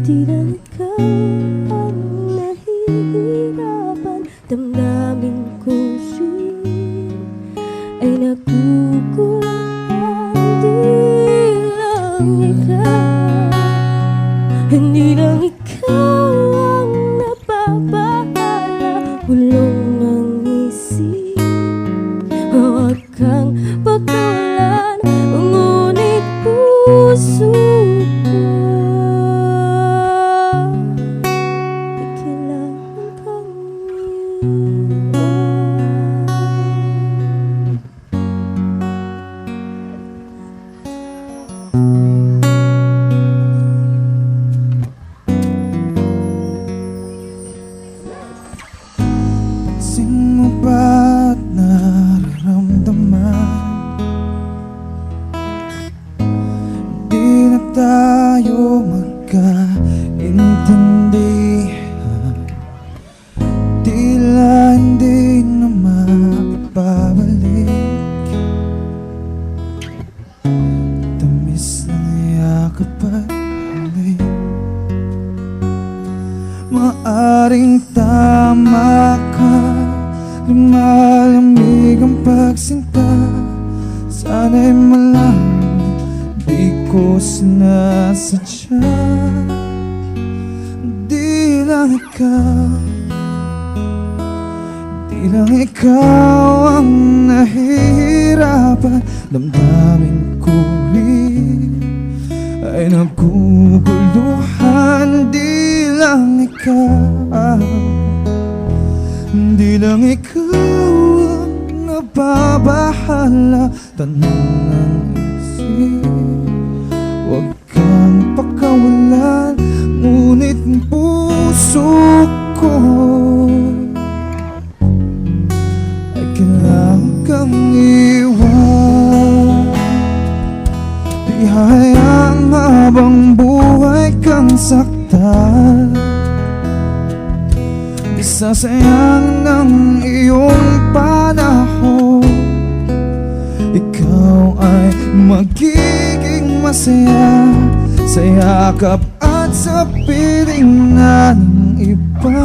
Di lang ikaw ang nahihirapan. Damdamin ko rin ay nagkukulang. Di lang ikaw, hindi lang ikaw ang napapahala. Bulong ang isip, huwag kang pagkawalan, ngunit puso ko ay kailangan kang Pansin mo ba't nararamdaman? Di na tayo magkaintindihan. Tila hindi na maipabalik tamis ng yakap at halik. Maaring tama ka, lumalamig ang pagsinta. Sana'y malaman, di ko sinasadya. Di lang ikaw ang nahihirapan. Damdamin ko rin ay naguguluhan. Di lang ikaw ang nababahala. Tanong ng isip, huwag kang pakawalan, ngunit ang puso ko ay kailangan kang iwan. Di hayaang habang buhay kang saktan. Di sasayang ng iyong panahon. Ikaw ay magiging masaya sa yakap at sa piling na ng iba.